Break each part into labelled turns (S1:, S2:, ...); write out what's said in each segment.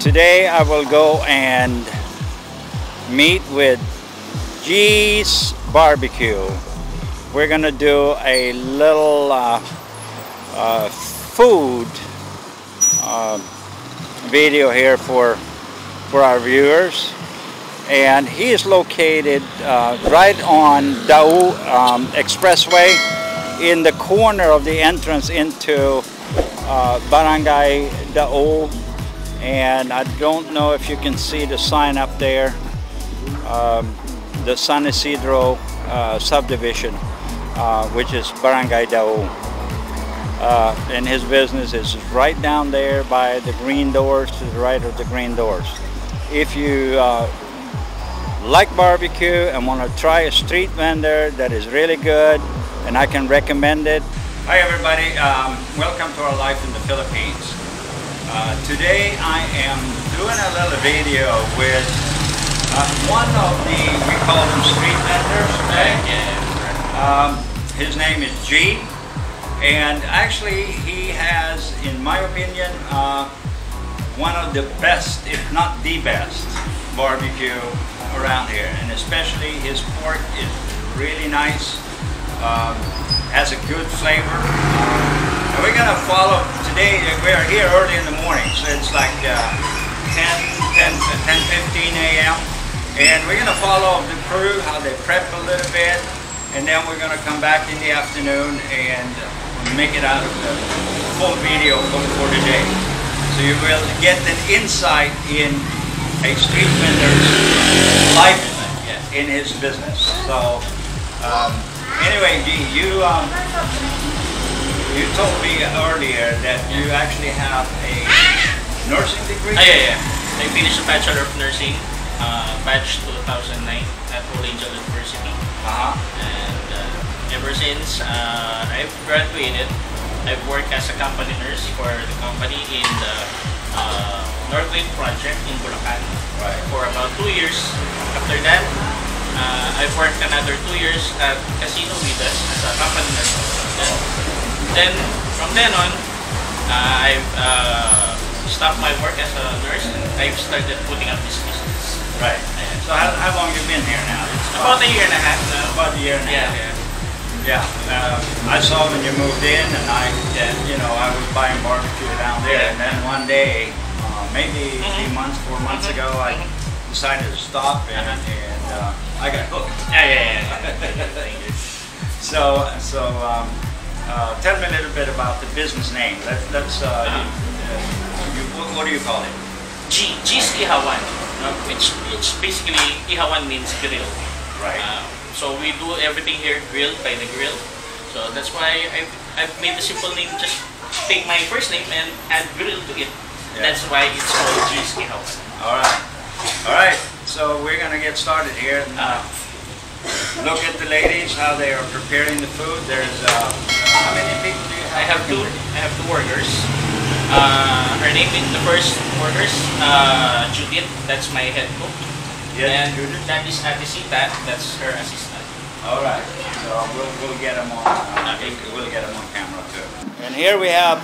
S1: Today I will go and meet with G's Barbecue. We're gonna do a little food video here for our viewers, and he is located right on Dau Expressway, in the corner of the entrance into Barangay Dau. And I don't know if you can see the sign up there, the San Isidro subdivision, which is Barangay Dau. And his business is right down there by the green doors, to the right of the green doors. If you like barbecue and want to try a street vendor that is really good, and I can recommend it. Hi everybody, welcome to our life in the Philippines. Today I am doing a little video with one of the, we call them street vendors, okay? His name is G, and actually he has, in my opinion, one of the best, if not the best, barbecue around here. And especially his pork is really nice, has a good flavor. And we're gonna follow today. We are here early in the morning, so it's like 10:15 a.m. and we're gonna follow the crew, how they prep a little bit, and then we're gonna come back in the afternoon and make it out of the full video for today. So you will get an insight in a street vendor's life in his business. So anyway, G, you told me earlier that you actually have a nursing degree?
S2: Yeah. I finished a Bachelor of Nursing, batch 2009 at Holy Angel University. And ever since I've graduated, I've worked as a company nurse for the company in the Northwind project in Bulacan for about 2 years. After that, I've worked another 2 years at Casino Vidas as a company nurse. Then from then on, I've stopped my work as a nurse and I've started putting up this business.
S1: Right. So how long have you been here now?
S2: It's about a year and a half now.
S1: About a year and a half. Yeah. I saw when you moved in, and I was buying barbecue down there, and then one day, maybe 3 months, 4 months ago, I decided to stop, and I got hooked. So tell me a little bit about the business name. What do you call it?
S2: G's Ihawan, which basically Ihawan means grill.
S1: Right.
S2: So we do everything here grilled by the grill. So that's why I've made the simple name. Just take my first name and add grill to it. Yeah. That's why it's called G's Ihawan.
S1: All right. So we're gonna get started here. Look at the ladies, how they are preparing the food. There's how many people do you have?
S2: I have two workers. Her name is the first workers, Judith. That's my head cook.
S1: Yes,
S2: and
S1: Judith.
S2: That is Ate Sita. That's her assistant.
S1: All right. So we'll get them on. We'll get them on camera too. And here we have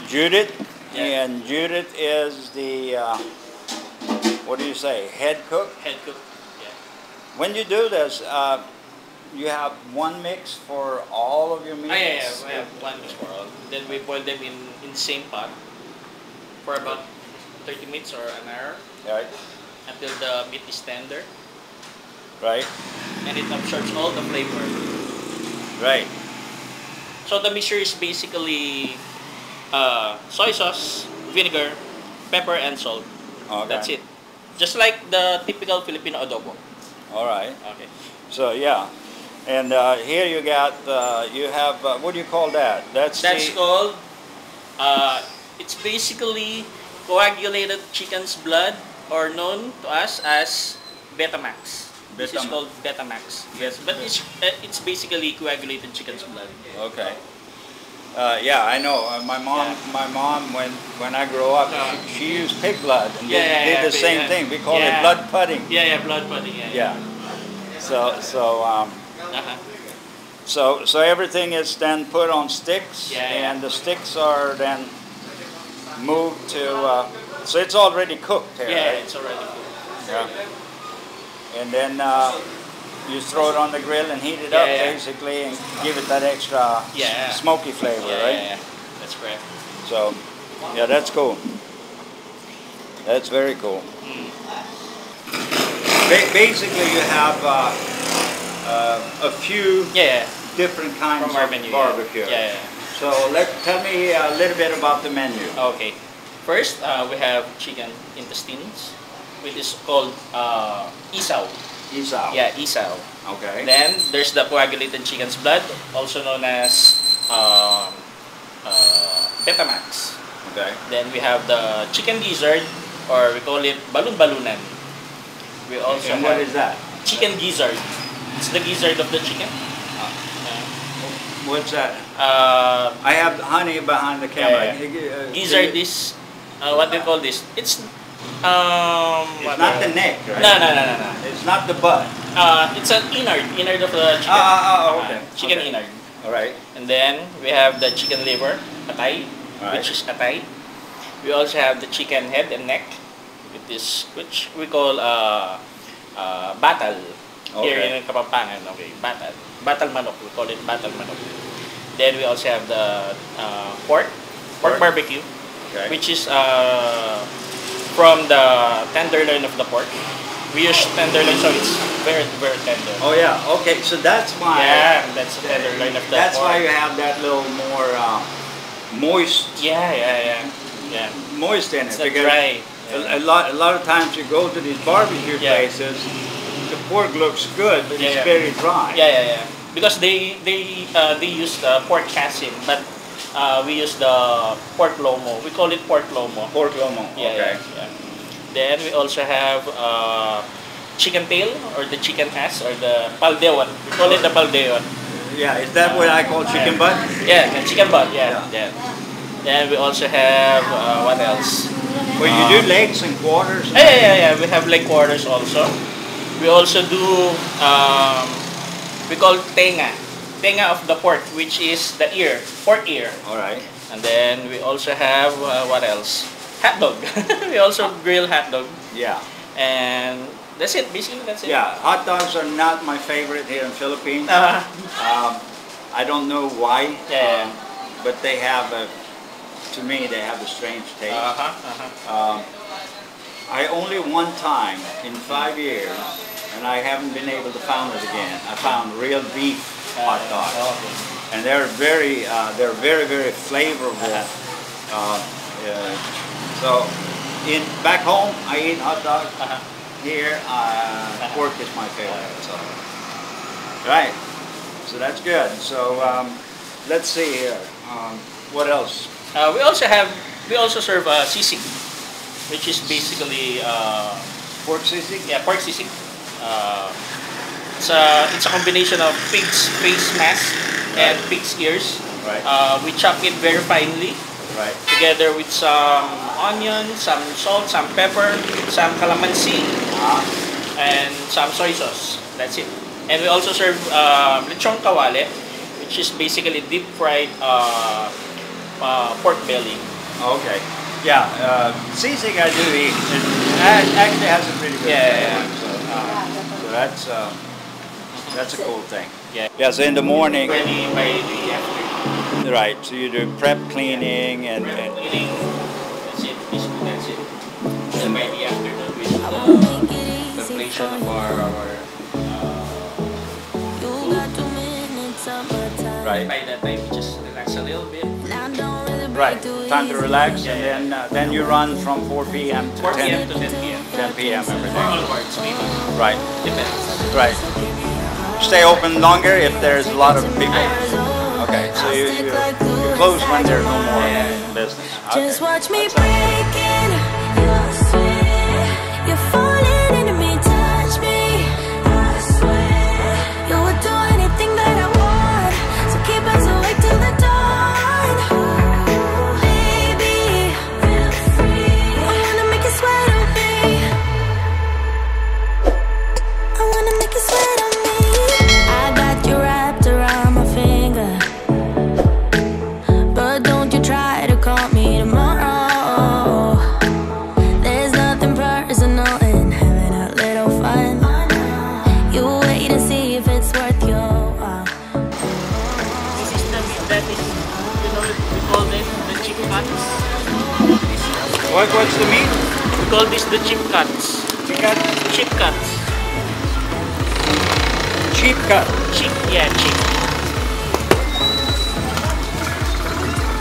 S1: Judith, and Judith is the what do you say? Head cook.
S2: Head cook.
S1: When you do this, you have one mix for all of your meats?
S2: We have one mix for all. Then we boil them in the same pot for about 30 minutes or an hour.
S1: Right.
S2: Until the meat is tender.
S1: Right.
S2: And it absorbs all the flavor.
S1: Right.
S2: So the mixture is basically soy sauce, vinegar, pepper, and salt.
S1: Okay.
S2: That's it. Just like the typical Filipino adobo.
S1: All right.
S2: Okay.
S1: So yeah, and here you got you have what do you call that? That's
S2: called it's basically coagulated chicken's blood, or known to us as Betamax. This is called Betamax. Yes, but it's basically coagulated chicken's blood.
S1: Okay. Yeah, I know. My mom, when I grew up, she used pig blood, and they did the same thing. We call it blood pudding.
S2: Blood pudding.
S1: So everything is then put on sticks, and the sticks are then move to. So it's already cooked here.
S2: Yeah,
S1: right?
S2: it's already cooked.
S1: Yeah. And then you throw it on the grill and heat it
S2: Yeah,
S1: up
S2: yeah.
S1: basically, and give it that extra
S2: Yeah.
S1: smoky flavor,
S2: Yeah,
S1: right?
S2: yeah, yeah. That's correct.
S1: So, yeah, that's cool. That's very cool. Basically, you have a few
S2: Yeah,
S1: different kinds
S2: from our
S1: of
S2: menu.
S1: barbecue.
S2: Yeah, yeah.
S1: So tell me a little bit about the menu.
S2: Okay. First, we have chicken intestines, which is called isaw.
S1: Isaw.
S2: Yeah, isaw.
S1: Okay.
S2: Then there's the coagulated chicken's blood, also known as Betamax.
S1: Okay.
S2: Then we have the chicken gizzard, or we call it balun-balunan. We also
S1: And
S2: have
S1: what is that?
S2: chicken gizzard. It's the gizzard of the chicken.
S1: What's that?
S2: Uh,
S1: I have honey behind the camera.
S2: Yeah, gizzard is what do you call this? It's
S1: It's not the neck, right?
S2: No.
S1: It's not the butt.
S2: It's an innard of the chicken.
S1: Okay.
S2: Chicken
S1: Okay.
S2: innard.
S1: All right.
S2: And then we have the chicken liver, atay,
S1: Alright.
S2: which is atay. We also have the chicken head and neck, which we call batal. Here
S1: Okay.
S2: in Kapampangan, okay, batal. Batal manok, we call it batal manok. Then we also have the pork barbecue,
S1: Okay.
S2: which is from the tenderloin of the pork. We use tenderloin, so it's very, very tender.
S1: Oh yeah. Okay. So that's why.
S2: Yeah, that's the tenderloin of the
S1: That's
S2: pork.
S1: why you have that little more moist.
S2: Yeah.
S1: Moist in it.
S2: It's not
S1: because
S2: dry.
S1: A lot of times you go to these barbecue
S2: Yeah.
S1: places, the pork looks good, but
S2: Yeah,
S1: it's
S2: yeah.
S1: very dry.
S2: Yeah. Because they use the pork chassis, but we use the pork lomo. We call it pork lomo.
S1: Pork lomo. Okay.
S2: Yeah. Then we also have chicken tail, or the chicken ass, or the paldeon. We call it the paldeon.
S1: Yeah. Is that what I call chicken butt?
S2: Yeah, the chicken butt.
S1: Yeah.
S2: Yeah. Then we also have what else?
S1: Well, you do legs and quarters.
S2: Yeah. We have leg quarters also. We also do we call tenga of the pork, which is the ear, pork ear.
S1: All right.
S2: And then we also have what else? Hot dog. We also grill hot dog,
S1: Yeah.
S2: and that's it. Basically, that's it.
S1: Yeah. Hot dogs are not my favorite here in Philippines. I don't know why.
S2: Yeah.
S1: But they have to me, they have a strange taste. I only one time in 5 years, and I haven't been able to find it again. I found real beef hot dogs,
S2: Okay.
S1: and they're very, very flavorful. So, back home, I eat hot dogs. Here, pork is my favorite. So, right. So that's good. So let's see here. What else?
S2: We also serve sisig, which is basically
S1: Pork sisig?
S2: yeah, pork sisig. It's a combination of pig's face mask and pig's ears.
S1: Right.
S2: We chop it very finely,
S1: Right.
S2: together with some onion, some salt, some pepper, some calamansi, and some soy sauce. That's it. And we also serve lechon kawale, which is basically deep fried pork belly.
S1: Okay. Yeah. Sisig I do eat. It actually has a pretty good
S2: Yeah.
S1: flavor. So that's a cool thing.
S2: Yeah.
S1: Yeah. So in the morning,
S2: Ready by the afternoon.
S1: right? So you do prep cleaning and
S2: Eating. That's it. Basically, that's it. And by the afternoon, we do the preparation of our
S1: right.
S2: by that time, we just relax a little bit.
S1: Right. Time to relax, and then you run from 4 p.m. to
S2: 4 p.m.
S1: 10
S2: to 10 p.m.
S1: 10 p.m. every
S2: For
S1: day.
S2: all parts, maybe.
S1: Right.
S2: Depends.
S1: Right. Stay open longer if there's a lot of people. Okay. So you close when there's no more business. Okay.
S3: Just watch me breaking. I swear you're falling into me. Touch me. I swear you would do anything that I want. So keep us awake till the dawn. Baby, feel free. I wanna make you sweat on me. I wanna make you sweat on me. I got you wrapped around my finger. But don't you try to call me tomorrow.
S1: What's the meat?
S2: We call this the cheap cuts.
S1: Chicken?
S2: Cheap cuts.
S1: Cheap cut.
S2: Cheap, yeah, cheap.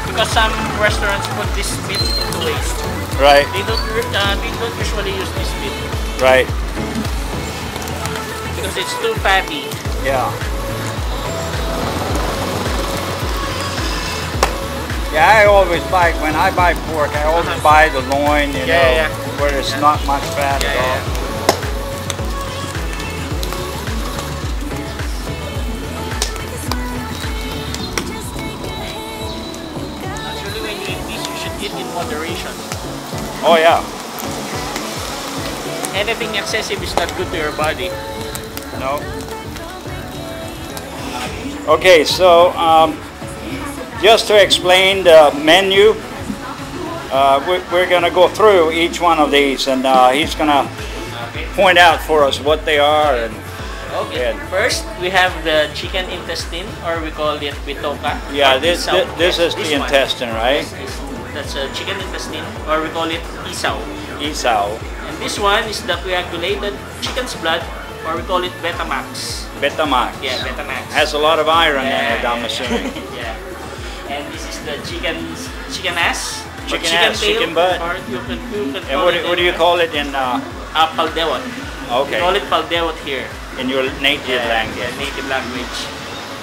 S2: Because some restaurants put this meat into waste.
S1: Right,
S2: They don't usually use this meat
S1: right.
S2: because it's too fatty.
S1: Yeah. Yeah, I always buy, when I buy pork, I always buy the loin, you know,
S2: Yeah.
S1: where there's not much fat at all.
S2: Actually, when you eat this, you should eat in moderation.
S1: Oh yeah.
S2: Anything excessive is not good to your body.
S1: No. Okay, so just to explain the menu, we're going to go through each one of these, and he's going to
S2: Okay.
S1: point out for us what they are. And
S2: Okay.
S1: Yeah.
S2: First, we have the chicken intestine, or we call it bitoka.
S1: yeah,
S2: or
S1: this
S2: isaw.
S1: this is
S2: This
S1: the
S2: one.
S1: intestine, right?
S2: That's a chicken intestine, or we call it isaw.
S1: Isaw,
S2: And this one is the coagulated chicken's blood, or we call it Betamax.
S1: Betamax.
S2: Yeah, Betamax.
S1: Has a lot of iron in it, I'm
S2: yeah.
S1: assuming.
S2: Yeah. And this is the chicken ass. or
S1: Chicken ass,
S2: tail,
S1: chicken butt.
S2: Or you can
S1: And
S2: call
S1: what,
S2: it
S1: what do you call it in
S2: Paldewot. We call
S1: okay,
S2: it Paldewot here.
S1: in your native language?
S2: Yeah, native language.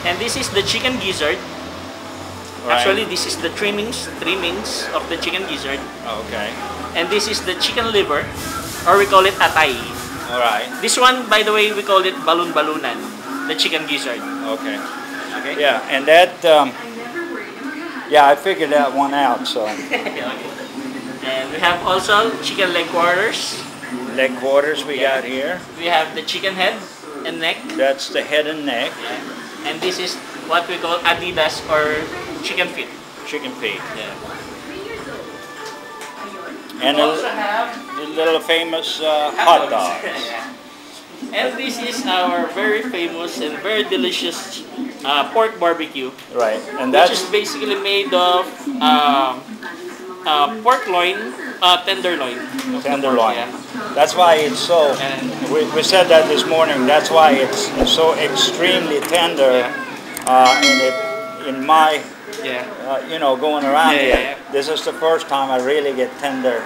S2: And this is the chicken gizzard.
S1: Right.
S2: Actually, this is the trimmings of the chicken gizzard.
S1: Okay.
S2: And this is the chicken liver, or we call it atay.
S1: All right.
S2: This one, by the way, we call it balun-balunan, the chicken gizzard.
S1: Okay.
S2: Okay?
S1: Yeah, and that, yeah, I figured that one out. So
S2: Okay. And we have also chicken leg quarters.
S1: leg quarters we got here.
S2: We have the chicken head and neck.
S1: That's the head and neck,
S2: Yeah. And this is what we call adidas, or chicken feet.
S1: chicken feet,
S2: Yeah.
S1: and
S2: We also have
S1: the little famous hot dogs.
S2: And this is our very famous and very delicious pork barbecue,
S1: Right, and
S2: which is
S1: that's
S2: basically made of pork loin, tenderloin.
S1: tenderloin.
S2: Yeah.
S1: That's why it's so.
S2: And
S1: We said that this morning. That's why it's so extremely tender. And it, in my,
S2: yeah.
S1: you know, going around
S2: Yeah,
S1: here,
S2: yeah, yeah.
S1: this is the first time I really get tender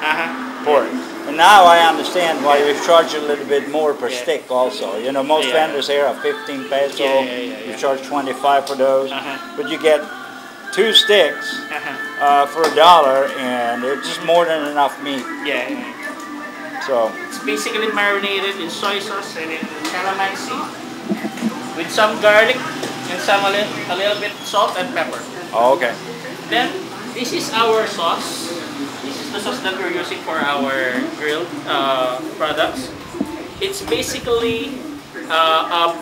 S2: Pork.
S1: pork. And now I understand why you charge a little bit more per
S2: Yeah.
S1: stick also. You know, most
S2: Yeah.
S1: vendors here are 15 peso.
S2: Yeah.
S1: You charge 25 for those.
S2: Uh-huh.
S1: But you get 2 sticks for $1, and it's more than enough meat.
S2: Yeah.
S1: So,
S2: It's basically marinated in soy sauce and in calamansi with some garlic and a little bit salt and pepper.
S1: okay.
S2: Then this is our sauce. This is the sauce that we're using for our grilled products. It's basically a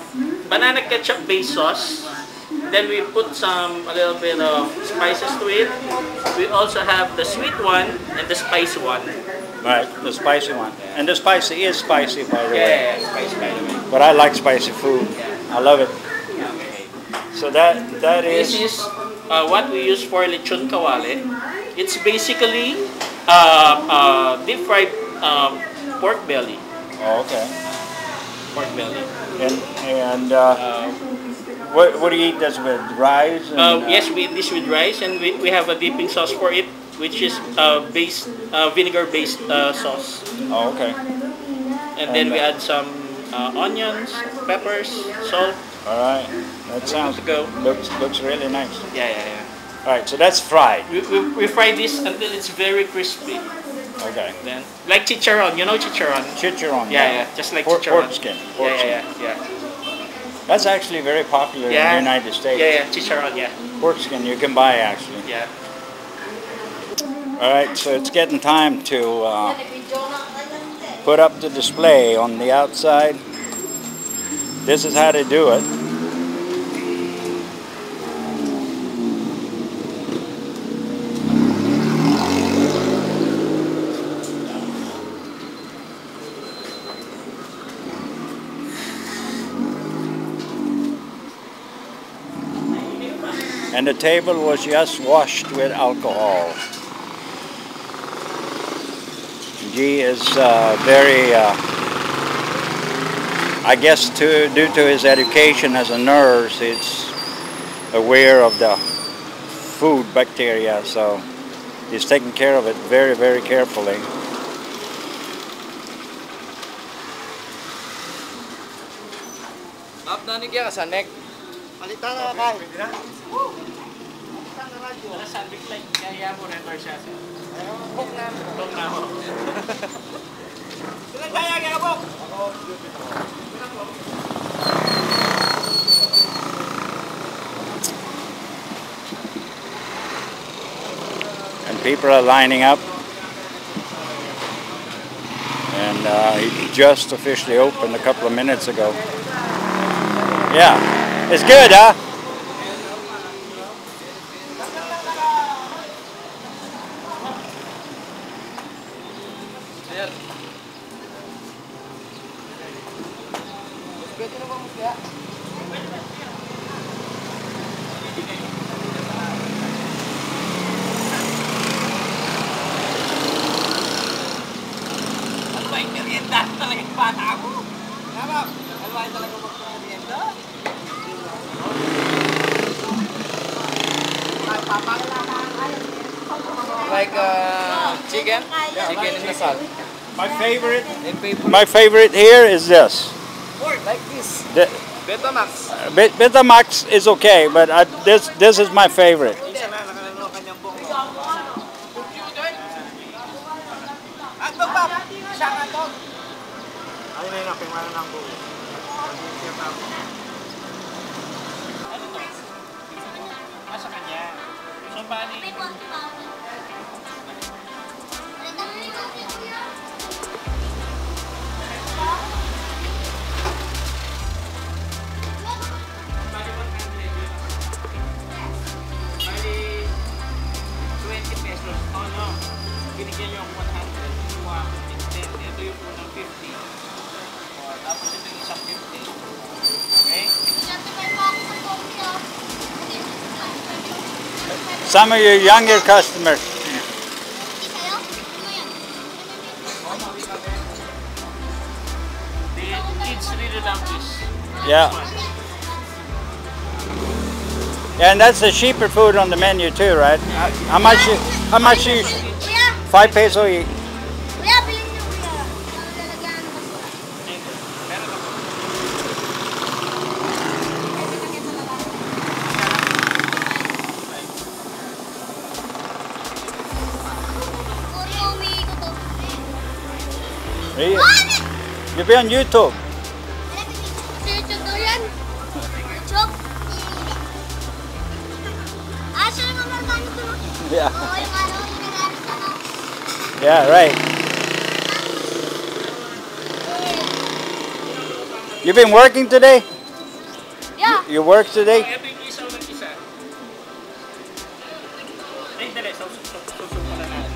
S2: banana ketchup based sauce. Then we put a little bit of spices to it. We also have the sweet one and the spicy one.
S1: Right, the spicy one. And the spicy is spicy, by the way.
S2: Yeah, spicy by the way.
S1: But I like spicy food. I love it.
S2: Okay.
S1: So that
S2: This
S1: is
S2: is what we use for lechon kawale. It's basically deep fried pork belly.
S1: okay.
S2: Pork belly.
S1: And what do you eat this with? Rice? And,
S2: Yes, we eat this with rice, and we have a dipping sauce for it, which is vinegar-based sauce.
S1: Oh, okay.
S2: And then we add some onions, peppers, salt.
S1: All right. That sounds
S2: to go.
S1: looks really nice.
S2: Yeah.
S1: All right. So that's fried.
S2: We fry this until it's very crispy.
S1: Okay.
S2: Then, like chicharron, you know chicharron?
S1: Chicharron.
S2: Yeah, just like
S1: Pork
S2: chicharron.
S1: skin. Pork skin.
S2: Yeah.
S1: That's actually very popular in the United States.
S2: Yeah, chicharron, yeah.
S1: Pork skin you can buy actually.
S2: Yeah.
S1: All right. So it's getting time to put up the display on the outside. This is how to do it. And the table was just washed with alcohol. G is very, I guess due to his education as a nurse, he's aware of the food bacteria, so he's taking care of it very, very carefully.
S4: Nanigyan ka sa neck. Palitan na kay.
S2: Sabi ko like, kaya mo rin siya.
S4: Bok na.
S2: Bok na ako.
S4: Sila kaya bok.
S1: And people are lining up. And he just officially opened a couple of minutes ago. Yeah, it's good, huh?
S4: Alway merienda talaga yung bata ako. Tama, alway talaga mag-merienda. Like chicken? Chicken in the salt.
S1: My favorite here is this.
S4: Like this.
S1: The,
S4: Betamax.
S1: Betamax is okay, but this is my favorite.
S2: Sa kanya. So, bali, bali, 20 pesos. Oh no. Binigyan niyo ako 100. Kuha ako 10. Ito yung unang 50. Oh, tapos ito yung isang 50. Okay?
S1: Some of your younger customers.
S2: The kids really love this.
S1: Yeah. Yeah, and that's the cheaper food on the menu too, right? How much? How much? 5 peso each. Hey, you'll be on YouTube. Yeah. Yeah, right. You've been working today?
S3: Yeah.
S1: You work today?
S2: Ito yung isa ng isa. Ay, dali. Susuko na natin.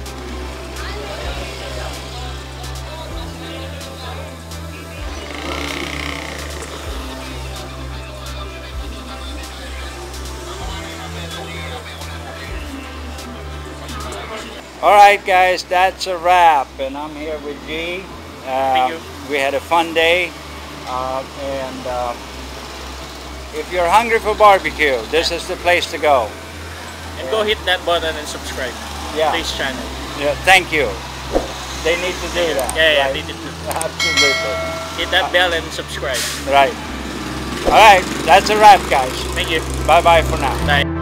S1: Alright guys, that's a wrap, and I'm here with G.
S2: Thank you.
S1: We had a fun day, and if you're hungry for barbecue, this is the place to go.
S2: And go hit that button and subscribe
S1: Yeah.
S2: to this channel.
S1: Yeah, thank you. They need to do that.
S2: Yeah,
S1: right?
S2: they did too.
S1: Absolutely.
S2: Hit that bell and subscribe.
S1: Right. Alright, that's a wrap guys.
S2: Thank you.
S1: Bye bye for now.
S2: Bye.